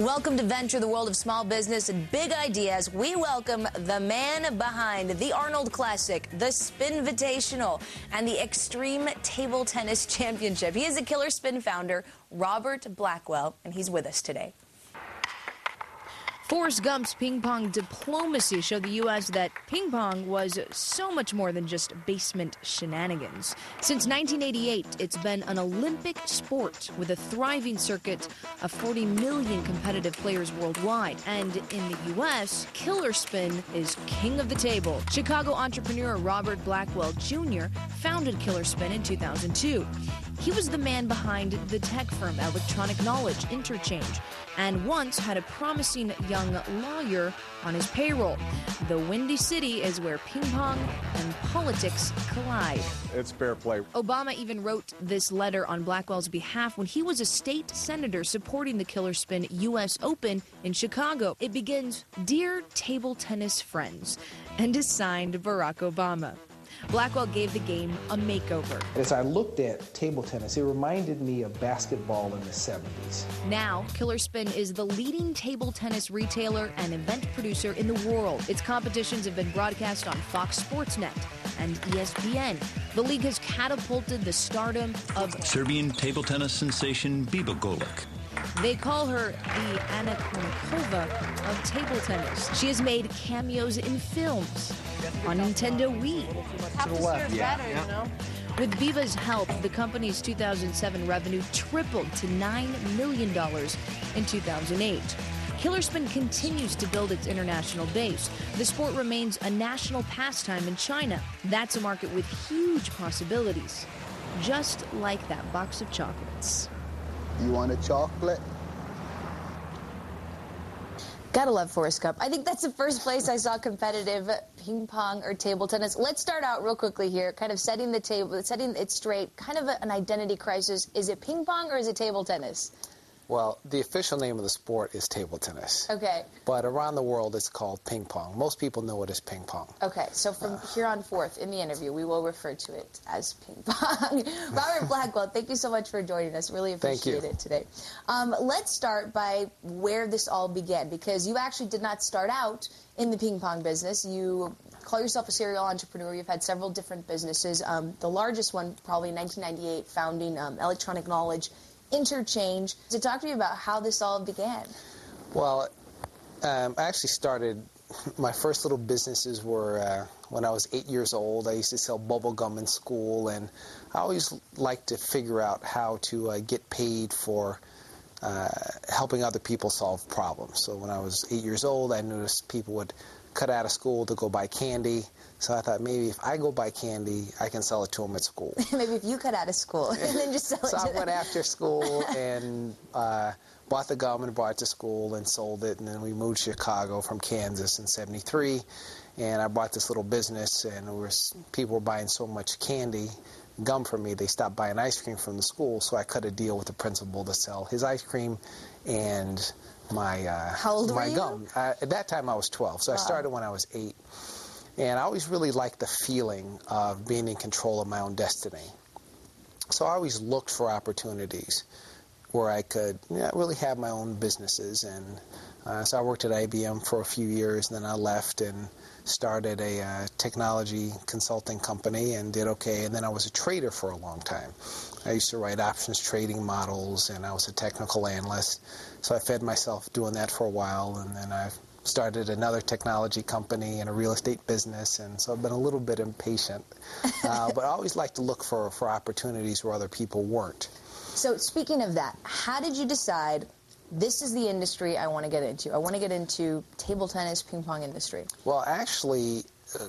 Welcome to Venture, the world of small business and big ideas. We welcome the man behind the Arnold Classic, the Spin Invitational, and the Extreme Table Tennis Championship. He is a Killerspin founder, Robert Blackwell, and he's with us today. Forrest Gump's ping pong diplomacy showed the U.S. that ping pong was so much more than just basement shenanigans. Since 1988, it's been an Olympic sport with a thriving circuit of 40 million competitive players worldwide. And in the U.S., Killerspin is king of the table. Chicago entrepreneur Robert Blackwell Jr. founded Killerspin in 2002. He was the man behind the tech firm Electronic Knowledge Interchange and once had a promising young lawyer on his payroll. The Windy City is where ping pong and politics collide. It's fair play. Obama even wrote this letter on Blackwell's behalf when he was a state senator supporting the Killerspin U.S. Open in Chicago. It begins, "Dear Table Tennis Friends," and is signed Barack Obama. Blackwell gave the game a makeover. As I looked at table tennis, it reminded me of basketball in the 70s. Now, Killerspin is the leading table tennis retailer and event producer in the world. Its competitions have been broadcast on Fox Sports Net and ESPN. The league has catapulted the stardom of Serbian table tennis sensation Biba Golic. They call her the Anna Kournikova of table tennis. She has made cameos in films, on Nintendo Wii. With Biba's help, the company's 2007 revenue tripled to $9 million in 2008. Killerspin continues to build its international base. The sport remains a national pastime in China. That's a market with huge possibilities, just like that box of chocolates. You want a chocolate? Gotta love Forrest Gump. I think that's the first place I saw competitive ping pong or table tennis. Let's start out real quickly here, kind of setting the table, setting it straight, kind of an identity crisis. Is it ping pong or is it table tennis? Well, the official name of the sport is table tennis. Okay. But around the world, it's called ping pong. Most people know it as ping pong. Okay, so from here on forth in the interview, we will refer to it as ping pong. Robert Blackwell, thank you so much for joining us. Really appreciate it today. Let's start by where this all began, because you actually did not start out in the ping pong business. You call yourself a serial entrepreneur. You've had several different businesses. The largest one, probably in 1998, founding Electronic Knowledge Interchange. So talk to me about how this all began. Well, I actually started, my first little businesses were when I was 8 years old. I used to sell bubble gum in school, and I always liked to figure out how to get paid for helping other people solve problems. So when I was 8 years old, I noticed people would cut out of school to go buy candy. So I thought, maybe if I go buy candy, I can sell it to them at school. Maybe if you cut out of school and then just sell it to them. So I went after school and bought the gum and brought it to school and sold it. And then we moved to Chicago from Kansas in '73. And I bought this little business, and people were buying so much candy, gum from me, they stopped buying ice cream from the school. So I cut a deal with the principal to sell his ice cream and my gum. At that time, I was 12. So I started when I was 8. And I always really liked the feeling of being in control of my own destiny. So I always looked for opportunities where I could really have my own businesses. And so I worked at IBM for a few years, and then I left and started a technology consulting company and did okay. And then I was a trader for a long time. I used to write options trading models, and I was a technical analyst. So I fed myself doing that for a while, and then I started another technology company and a real estate business, and so I've been a little bit impatient. But I always like to look for opportunities where other people weren't. So speaking of that, how did you decide this is the industry I want to get into? I want to get into table tennis, ping pong industry. Well, actually,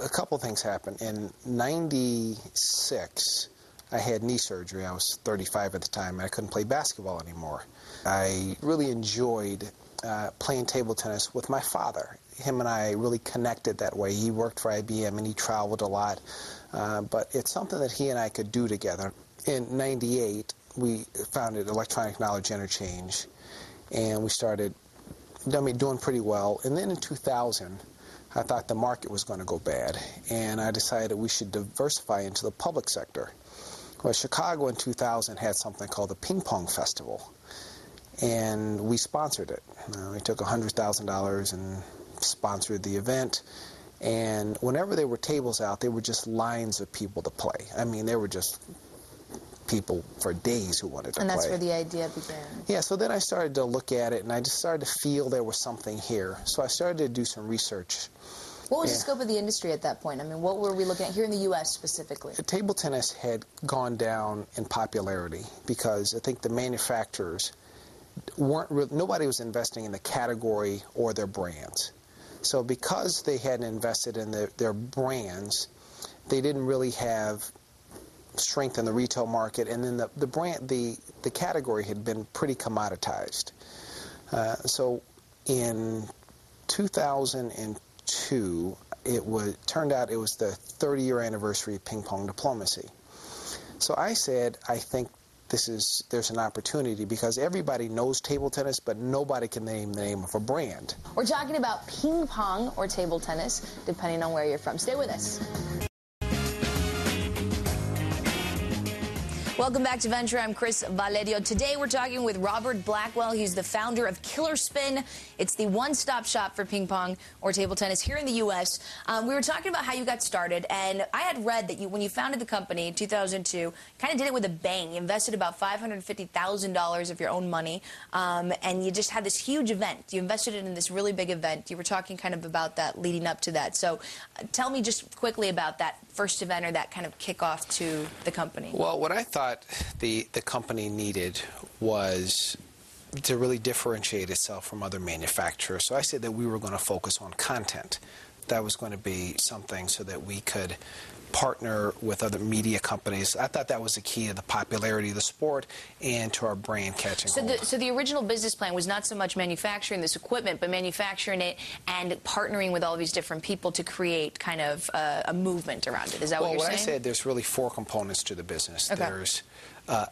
a couple things happened. In '96, I had knee surgery. I was 35 at the time, and I couldn't play basketball anymore. I really enjoyed playing table tennis with my father. Him and I really connected that way. He worked for IBM and he traveled a lot, but it's something that he and I could do together. In '98, we founded Electronic Knowledge Interchange, and we started doing pretty well. And then in 2000, I thought the market was going to go bad, and I decided we should diversify into the public sector. Well, Chicago in 2000 had something called the Ping Pong Festival. and we sponsored it. We took $100,000 and sponsored the event. And whenever there were tables out, there were just lines of people to play. I mean, there were just people for days who wanted to play. And that's where the idea began. Yeah, so then I started to look at it, and I just started to feel there was something here. So I started to do some research. What was the scope of the industry at that point? I mean, what were we looking at here in the U.S. specifically? Table tennis had gone down in popularity because I think the manufacturers nobody was investing in the category or their brands. So because they hadn't invested in their brands, they didn't really have strength in the retail market, and then the category had been pretty commoditized. So in 2002, turned out it was the 30-year anniversary of ping pong diplomacy. So I said, I think there's an opportunity because everybody knows table tennis, but nobody can name the name of a brand. We're talking about ping pong or table tennis, depending on where you're from. Stay with us. Welcome back to Venture. I'm Chris Valerio. Today we're talking with Robert Blackwell. He's the founder of Killerspin. It's the one-stop shop for ping pong or table tennis here in the U.S. We were talking about how you got started, and I had read that when you founded the company in 2002, kind of did it with a bang. You invested about $550,000 of your own money, and you just had this huge event. You invested in this really big event. You were talking kind of about that leading up to that. So tell me just quickly about that first event or that kind of kickoff to the company. Well, what I thought the company needed was to really differentiate itself from other manufacturers. So I said that we were going to focus on content. That was going to be something so that we could partner with other media companies. I thought that was the key to the popularity of the sport and to our brand catching hold. So the original business plan was not so much manufacturing this equipment, but manufacturing it and partnering with all these different people to create kind of a movement around it. Is that what you're saying? Well, what I said, there's really 4 components to the business. Okay. There's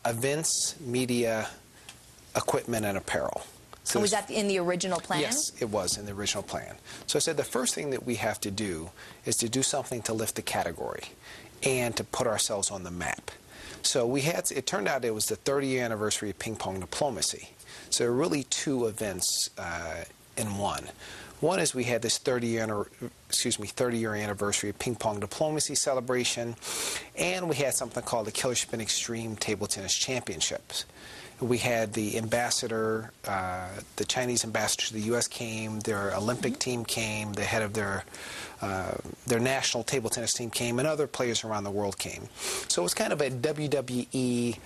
events, media, equipment, and apparel. So was that in the original plan? Yes, it was in the original plan. So I said the first thing that we have to do is to do something to lift the category and to put ourselves on the map. So it turned out it was the 30-year anniversary of ping pong diplomacy. So there were really 2 events in one. One is we had this 30-year anniversary of ping pong diplomacy celebration, and we had something called the Killerspin Extreme Table Tennis Championships. We had the ambassador, the Chinese ambassador to the U.S. came, their Olympic team came, the head of their national table tennis team came, and other players around the world came. So it was kind of a WWE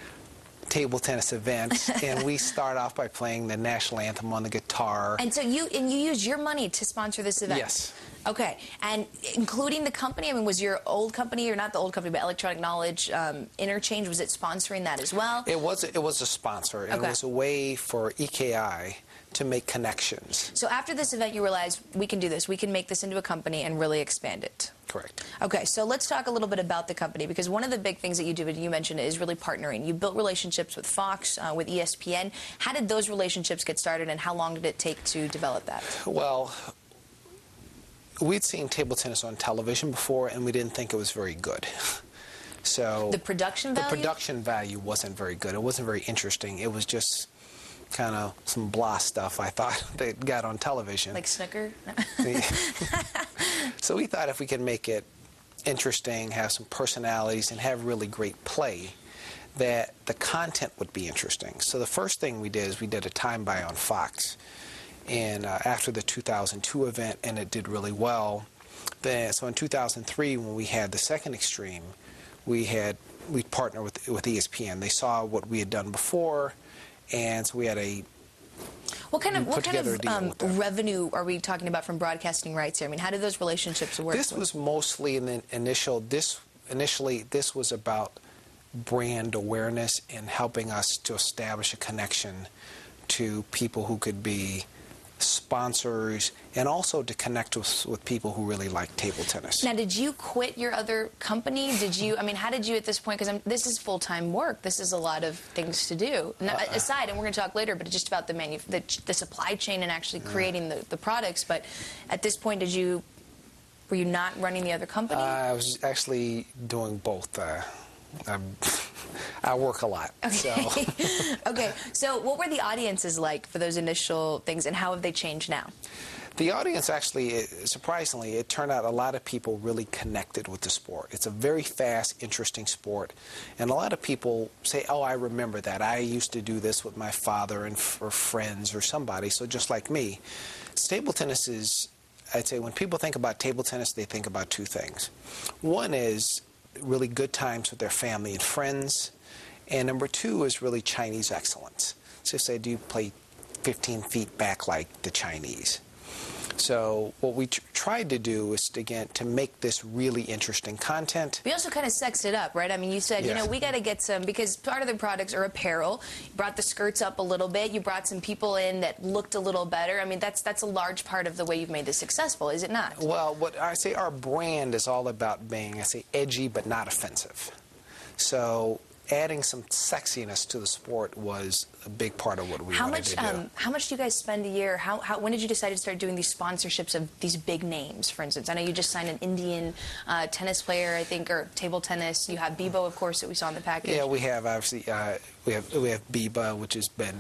table tennis event, and we start off by playing the national anthem on the guitar. And so you used your money to sponsor this event? Yes. Okay, and including the company, I mean, was your old company, or not the old company, but Electronic Knowledge Interchange, was it sponsoring that as well? It was a sponsor, and it was a way for EKI to make connections. So after this event, you realized, we can do this, we can make this into a company and really expand it. Correct. Okay, so let's talk a little bit about the company, because one of the big things that you do, and you mentioned, is really partnering. You built relationships with Fox, with ESPN. How did those relationships get started, and how long did it take to develop that? Well, we'd seen table tennis on television before, and we didn't think it was very good. So the production value? The production value wasn't very good. It wasn't very interesting. It was just kind of some blah stuff, I thought, that got on television. Like snooker? So we thought if we could make it interesting, have some personalities, and have really great play, that the content would be interesting. So the first thing we did is we did a time buy on Fox. And after the 2002 event, and it did really well. So in 2003, when we had the second extreme, we partnered with ESPN. They saw what we had done before, and so we had What kind of revenue are we talking about from broadcasting rights here? I mean, how did those relationships work? This was mostly in the initially this was about brand awareness and helping us to establish a connection to people who could be sponsors, and also to connect with people who really like table tennis. Now, did you quit your other company? I mean, how did you at this point, because this is full-time work, this is a lot of things to do. Now, aside, and we're going to talk later, but just about the supply chain and actually creating the products, but at this point, were you not running the other company? I was actually doing both. I work a lot. Okay. So. Okay, so what were the audiences like for those initial things, and how have they changed now? The audience actually, surprisingly, it turned out a lot of people really connected with the sport. It's a very fast, interesting sport. And a lot of people say, oh, I remember that. I used to do this with my father and or friends or somebody, so just like me. Table tennis is, I'd say when people think about table tennis, they think about two things. One is really good times with their family and friends. And number two is really Chinese excellence. So say, do you play 15 feet back like the Chinese? So what we tried to do is, again, to make this really interesting content. We also kind of sexed it up, right? I mean, you said, Yes. you know, we got to get some, because part of the products are apparel. You brought the skirts up a little bit. You brought some people in that looked a little better. I mean, that's a large part of the way you've made this successful, is it not? Well, what I say, our brand is all about being, I say, edgy but not offensive. So adding some sexiness to the sport was a big part of what we wanted to do. How much do you guys spend a year? When did you decide to start doing these sponsorships of these big names, for instance? I know you just signed an Indian tennis player, I think, or table tennis. You have Bibo, of course, that we saw in the package. Yeah, we have, obviously, we have Biba, which has been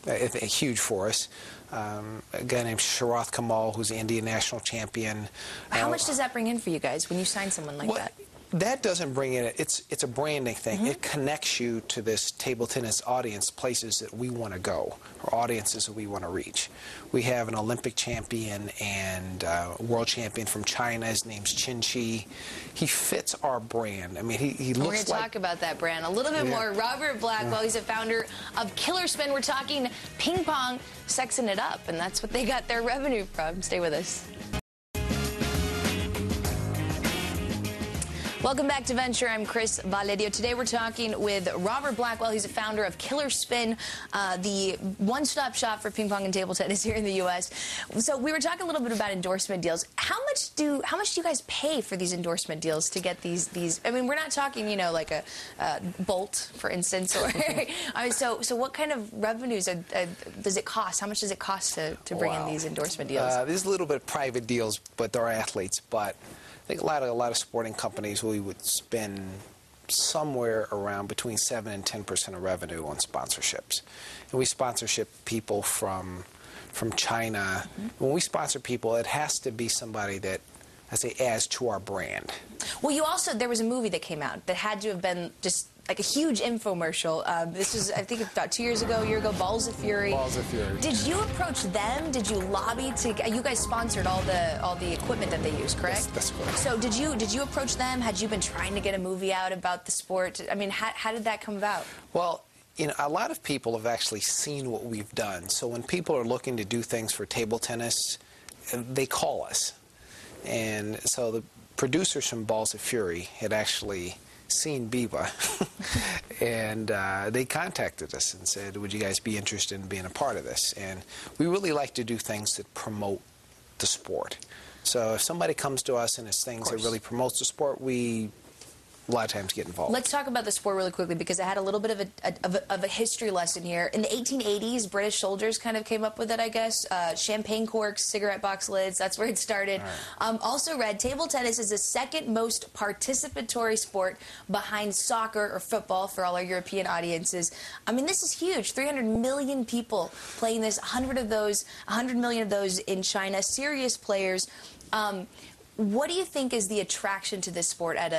huge for us. A guy named Sharath Kamal, who's the Indian national champion. How much does that bring in for you guys when you sign someone like that? That doesn't bring in, it's a branding thing. Mm-hmm. It connects you to this table tennis audience, places that we want to go, or audiences that we want to reach. We have an Olympic champion and world champion from China. His name's Qin Chi. He fits our brand. I mean, he looks like... We're going to talk about that brand a little bit more. Robert Blackwell, he's a founder of Killerspin. We're talking ping pong, sexing it up, and that's what they got their revenue from. Stay with us. Welcome back to Venture. I'm Chris Valerio. Today we're talking with Robert Blackwell. He's a founder of Killerspin, the one-stop shop for ping pong and table tennis here in the U.S. So we were talking a little bit about endorsement deals. How much do you guys pay for these endorsement deals to get these? I mean, we're not talking, you know, like a Bolt, for instance, or so what kind of revenues does it cost? How much does it cost to bring in these endorsement deals? There's a little bit of private deals, but they're athletes, but I think a lot of sporting companies, we would spend somewhere around between 7 and 10% of revenue on sponsorships. And we sponsorship people from China. Mm-hmm. When we sponsor people, it has to be somebody that, I say, adds to our brand. Well, there was a movie that came out that had to have been just like a huge infomercial. This was, I think, about a year ago, Balls of Fury. Balls of Fury. Did you approach them? Did you lobby to? You guys sponsored all the equipment that they use, correct? That's correct. So did you approach them? Had you been trying to get a movie out about the sport? I mean, how did that come about? Well, you know, a lot of people have actually seen what we've done. So when people are looking to do things for table tennis, they call us. And so the producers from Balls of Fury had actually seen Biba, and they contacted us and said, would you guys be interested in being a part of this? And we really like to do things that promote the sport. So if somebody comes to us and it's things that really promotes the sport, we a lot of times get involved. Let's talk about the sport really quickly, because I had a little bit of a history lesson here. In the 1880s, British soldiers kind of came up with it, I guess. Champagne corks, cigarette box lids, that's where it started. Right. Also read, table tennis is the second most participatory sport behind soccer or football for all our European audiences. I mean, this is huge. 300 million people playing this, 100 million of those in China, serious players. What do you think is the attraction to this sport at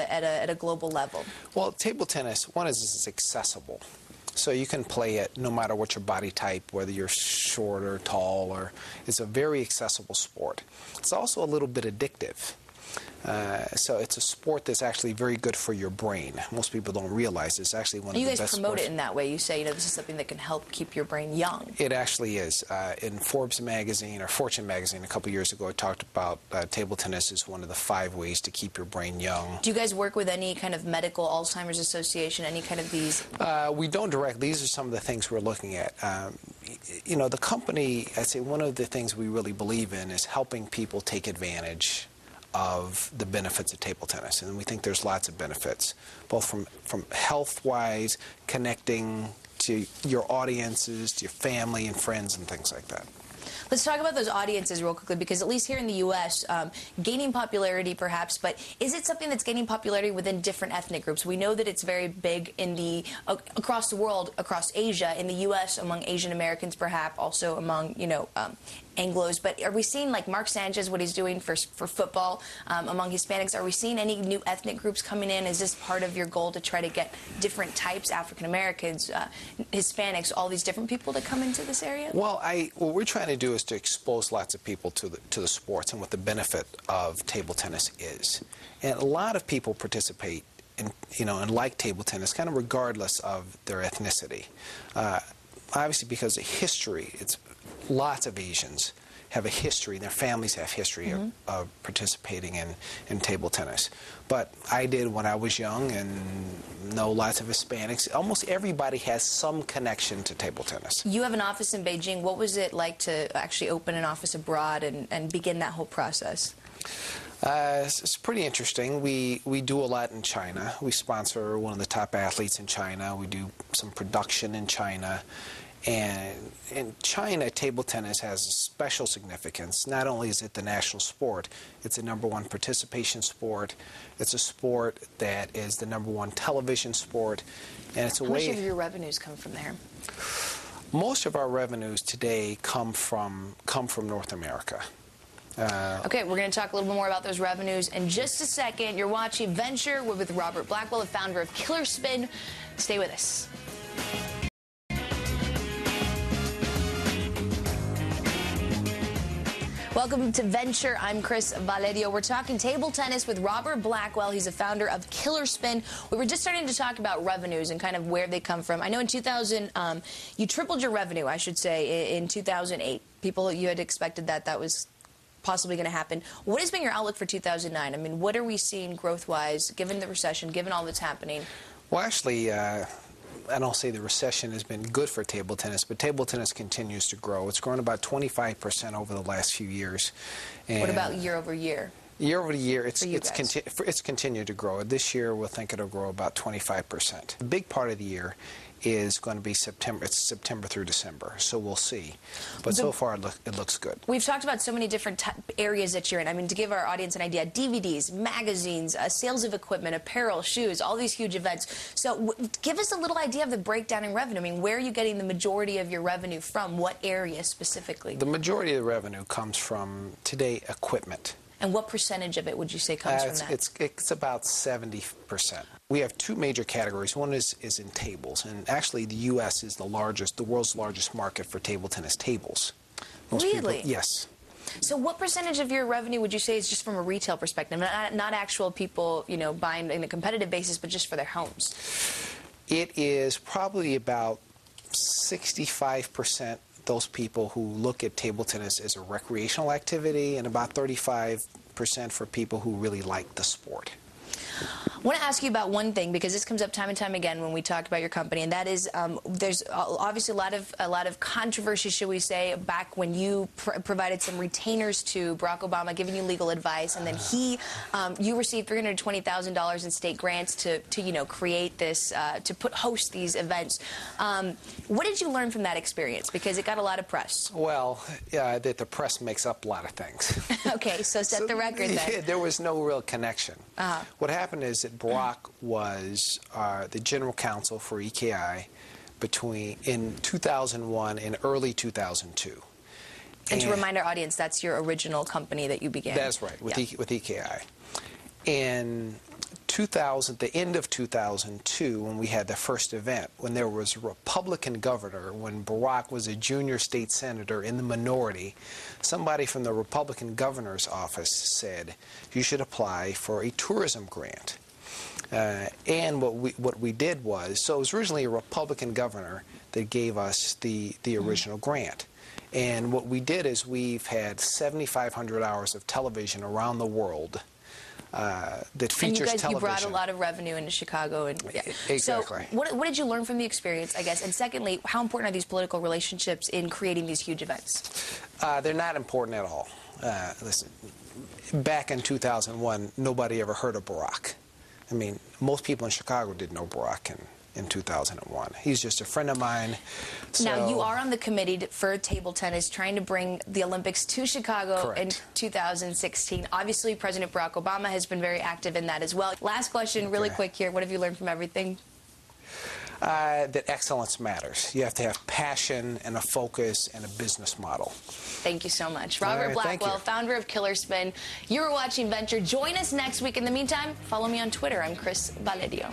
a global level? Well, table tennis, one is it's accessible. So you can play it no matter what your body type, whether you're short or tall, or it's a very accessible sport. It's also a little bit addictive. So it's a sport that's actually very good for your brain. Most people don't realize it's actually one of the best sports. You guys promote it in that way. You say, you know, this is something that can help keep your brain young. It actually is. In Forbes magazine, or Fortune magazine, a couple years ago, it talked about table tennis as one of the 5 ways to keep your brain young. Do you guys work with any kind of medical Alzheimer's association, any kind of these? We don't directly. These are some of the things we're looking at. You know, the company, I'd say one of the things we really believe in is helping people take advantage of the benefits of table tennis, and we think there's lots of benefits, both from health-wise, connecting to your audiences, to your family and friends and things like that. Let's talk about those audiences real quickly, because at least here in the U.S., gaining popularity perhaps, but is it something that's gaining popularity within different ethnic groups? We know that it's very big in across the world, across Asia, in the U.S., among Asian Americans perhaps, also among, Anglos, but are we seeing, like Mark Sanchez, what he's doing for football among Hispanics? Are we seeing any new ethnic groups coming in? Is this part of your goal to try to get different types, African Americans, Hispanics, all these different people to come into this area? Well, what we're trying to do is to expose lots of people to the sports and what the benefit of table tennis is. And a lot of people participate in, and like table tennis, kind of regardless of their ethnicity. Obviously, because of history, it's lots of Asians have a history, their families have history of participating in table tennis. But I did when I was young, and know lots of Hispanics. Almost everybody has some connection to table tennis. You have an office in Beijing. What was it like to actually open an office abroad and begin that whole process? It's pretty interesting. We do a lot in China. We sponsor one of the top athletes in China. We do some production in China. And in China, table tennis has a special significance. Not only is it the national sport, it's the #1 participation sport. It's a sport that is the #1 television sport, and it's a way. How much of your revenues come from there? Most of our revenues today come from North America. Okay, we're going to talk a little bit more about those revenues in just a second. You're watching Venture with Robert Blackwell, the founder of Killerspin. Stay with us. Welcome to Venture. I'm Chris Valerio. We're talking table tennis with Robert Blackwell. He's the founder of Killerspin. We were just starting to talk about revenues and kind of where they come from. I know in 2000, you tripled your revenue, I should say, in 2008. You had expected that was possibly going to happen. What has been your outlook for 2009? I mean, what are we seeing growth-wise, given the recession, given all that's happening? Well, actually, I don't say the recession has been good for table tennis, but table tennis continues to grow. It's grown about 25% over the last few years. And what about year over year? Year over year, it's continued to grow. This year, we'll think it'll grow about 25%. A big part of the year is going to be September. It's September through December, so we'll see. But so far, it looks good. We've talked about so many different areas that you're in. I mean, to give our audience an idea, DVDs, magazines, sales of equipment, apparel, shoes, all these huge events. So give us a little idea of the breakdown in revenue. I mean, where are you getting the majority of your revenue from? What area specifically? The majority of the revenue comes from, today, equipment. And what percentage of it would you say comes from that? It's about 70%. We have two major categories. One is in tables, and actually the U.S. is the world's largest market for table tennis tables. Really? Yes. So what percentage of your revenue would you say is just from a retail perspective, not actual people, buying on a competitive basis, but just for their homes? It is probably about 65%. Those people who look at table tennis as a recreational activity, and about 35% for people who really like the sport. I want to ask you about one thing, because this comes up time and time again when we talk about your company, and that is there's obviously a lot of controversy, should we say, back when you provided some retainers to Barack Obama, giving you legal advice, and then you received $320,000 in state grants to create this, host these events. What did you learn from that experience? Because it got a lot of press. Well, that the press makes up a lot of things. Okay, so set the record then. There was no real connection. What happened is that Barack was the general counsel for EKI in 2001 and early 2002. And to remind our audience, that's your original company that you began. That's right, with EKI. In the end of 2002, when we had the first event, when there was a Republican governor, when Barack was a junior state senator in the minority, somebody from the Republican governor's office said, you should apply for a tourism grant. And what we did was, so it was originally a Republican governor that gave us the original grant. And what we did is we've had 7,500 hours of television around the world that features television. You brought a lot of revenue into Chicago. Exactly. So what did you learn from the experience, I guess? And secondly, how important are these political relationships in creating these huge events? They're not important at all. Listen, back in 2001, nobody ever heard of Barack. I mean, most people in Chicago didn't know Barack, in 2001. He's just a friend of mine. Now, you are on the committee for table tennis, trying to bring the Olympics to Chicago Correct. in 2016. Obviously, President Barack Obama has been very active in that as well. Last question, really quick here. What have you learned from everything? That excellence matters. You have to have passion and a focus and a business model. Thank you so much. Robert Blackwell, founder of Killerspin. You're watching Venture. Join us next week. In the meantime, follow me on Twitter. I'm Chris Valerio.